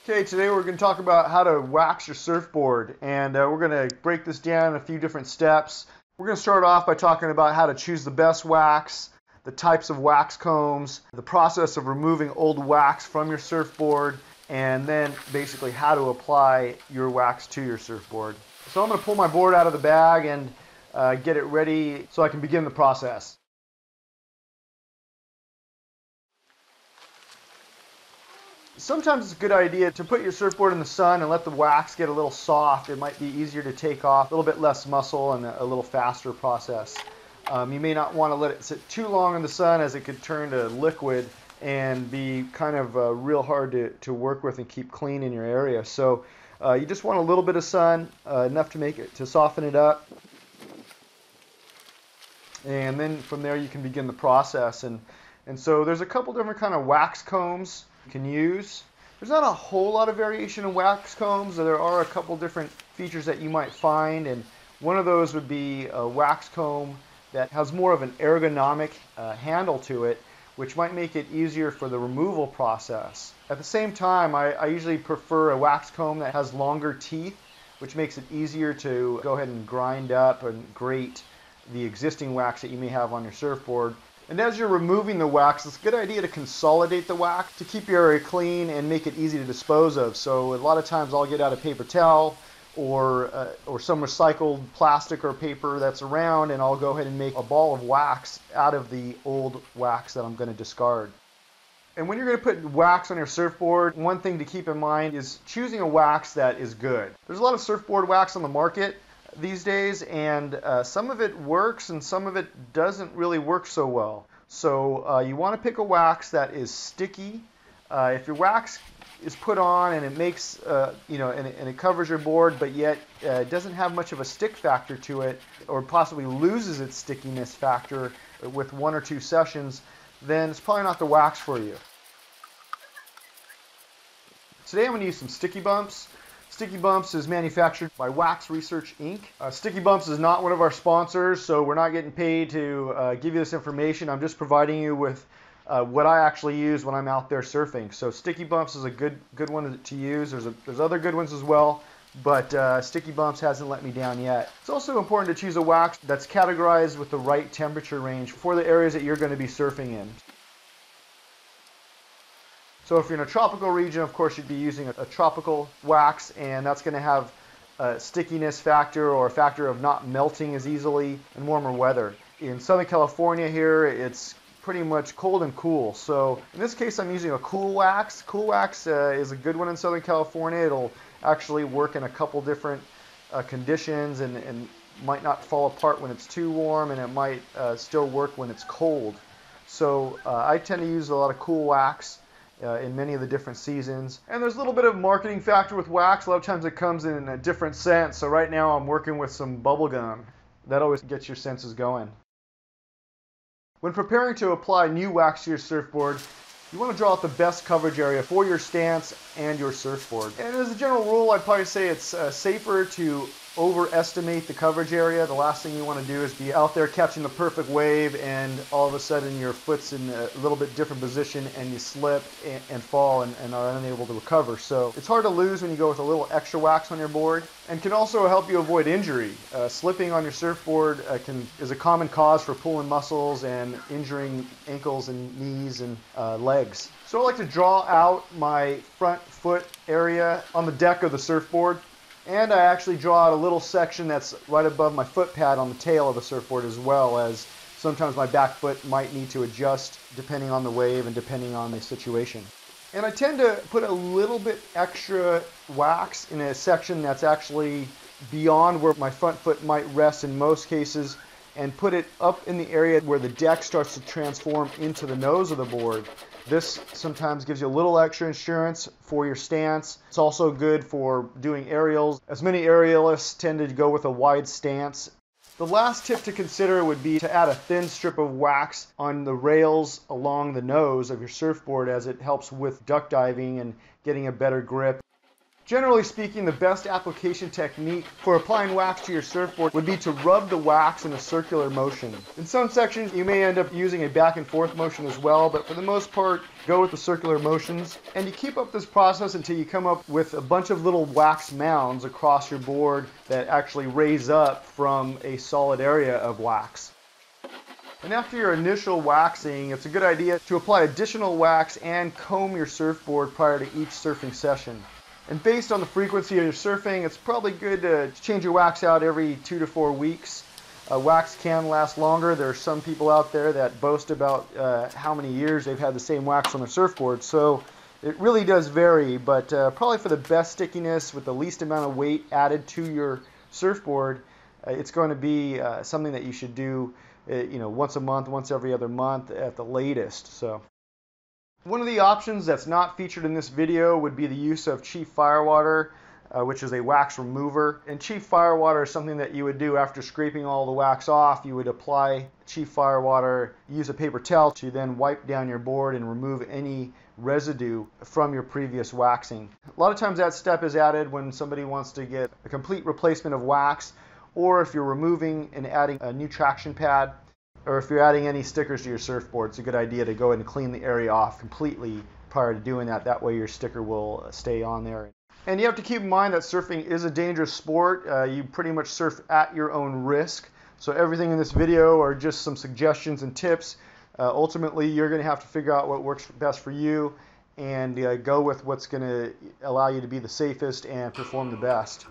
Okay, today we're going to talk about how to wax your surfboard, and we're going to break this down in a few different steps. We're going to start off by talking about how to choose the best wax, the types of wax combs, the process of removing old wax from your surfboard, and then basically how to apply your wax to your surfboard. So I'm going to pull my board out of the bag and get it ready so I can begin the process. Sometimes it's a good idea to put your surfboard in the sun and let the wax get a little soft. It might be easier to take off, a little bit less muscle, and a little faster process. You may not want to let it sit too long in the sun, as it could turn to liquid and be kind of real hard to work with and keep clean in your area. So you just want a little bit of sun, enough to soften it up. And then from there you can begin the process. And so there's a couple different kind of wax combs you can use. There's not a whole lot of variation in wax combs. There are a couple different features that you might find, and one of those would be a wax comb that has more of an ergonomic handle to it, which might make it easier for the removal process. At the same time, I usually prefer a wax comb that has longer teeth, which makes it easier to go ahead and grind up and grate the existing wax that you may have on your surfboard. And as you're removing the wax, it's a good idea to consolidate the wax to keep your area clean and make it easy to dispose of. So a lot of times I'll get out a paper towel or some recycled plastic or paper that's around, and I'll go ahead and make a ball of wax out of the old wax that I'm going to discard. And when you're going to put wax on your surfboard, one thing to keep in mind is choosing a wax that is good. There's a lot of surfboard wax on the market these days, and some of it works and some of it doesn't really work so well. So you want to pick a wax that is sticky. If your wax is put on and it makes and it covers your board, but yet it doesn't have much of a stick factor to it, or possibly loses its stickiness factor with 1 or 2 sessions, then it's probably not the wax for you. Today I'm going to use some Sticky Bumps. Sticky Bumps is manufactured by Wax Research Inc. Sticky Bumps is not one of our sponsors, so we're not getting paid to give you this information. I'm just providing you with what I actually use when I'm out there surfing. So Sticky Bumps is a good one to use. There's other good ones as well, but Sticky Bumps hasn't let me down yet. It's also important to choose a wax that's categorized with the right temperature range for the areas that you're going to be surfing in. So if you're in a tropical region, of course, you'd be using a tropical wax, and that's going to have a stickiness factor or a factor of not melting as easily in warmer weather. In Southern California here, it's pretty much cold and cool. So in this case, I'm using a cool wax. Cool wax is a good one in Southern California. It'll actually work in a couple different conditions and might not fall apart when it's too warm, and it might still work when it's cold. So I tend to use a lot of cool wax in many of the different seasons. And there's a little bit of marketing factor with wax. A lot of times it comes in a different scent. So right now I'm working with some bubble gum. That always gets your senses going. When preparing to apply new wax to your surfboard, you want to draw out the best coverage area for your stance and your surfboard. And as a general rule, I'd probably say it's safer to overestimate the coverage area. The last thing you want to do is be out there catching the perfect wave and all of a sudden your foot's in a little bit different position and you slip and fall and are unable to recover. So it's hard to lose when you go with a little extra wax on your board, and can also help you avoid injury. Slipping on your surfboard is a common cause for pulling muscles and injuring ankles and knees and legs. So I like to draw out my front foot area on the deck of the surfboard. And I actually draw out a little section that's right above my foot pad on the tail of the surfboard, as well, as sometimes my back foot might need to adjust depending on the wave and depending on the situation. And I tend to put a little bit extra wax in a section that's actually beyond where my front foot might rest in most cases, and put it up in the area where the deck starts to transform into the nose of the board. This sometimes gives you a little extra insurance for your stance. It's also good for doing aerials, as many aerialists tend to go with a wide stance. The last tip to consider would be to add a thin strip of wax on the rails along the nose of your surfboard, as it helps with duck diving and getting a better grip. Generally speaking, the best application technique for applying wax to your surfboard would be to rub the wax in a circular motion. In some sections, you may end up using a back and forth motion as well, but for the most part, go with the circular motions. And you keep up this process until you come up with a bunch of little wax mounds across your board that actually raise up from a solid area of wax. And after your initial waxing, it's a good idea to apply additional wax and comb your surfboard prior to each surfing session. And based on the frequency of your surfing, it's probably good to change your wax out every 2 to 4 weeks. Wax can last longer. There are some people out there that boast about how many years they've had the same wax on their surfboard. So it really does vary, but probably for the best stickiness with the least amount of weight added to your surfboard, it's going to be something that you should do once a month, once every other month at the latest. So one of the options that's not featured in this video would be the use of cheap firewater, which is a wax remover. And cheap firewater is something that you would do after scraping all the wax off. You would apply cheap firewater, use a paper towel to then wipe down your board and remove any residue from your previous waxing. A lot of times that step is added when somebody wants to get a complete replacement of wax, or if you're removing and adding a new traction pad, or if you're adding any stickers to your surfboard. It's a good idea to go ahead and clean the area off completely prior to doing that. That way your sticker will stay on there. And you have to keep in mind that surfing is a dangerous sport. You pretty much surf at your own risk. So everything in this video are just some suggestions and tips. Ultimately, you're going to have to figure out what works best for you and go with what's going to allow you to be the safest and perform the best.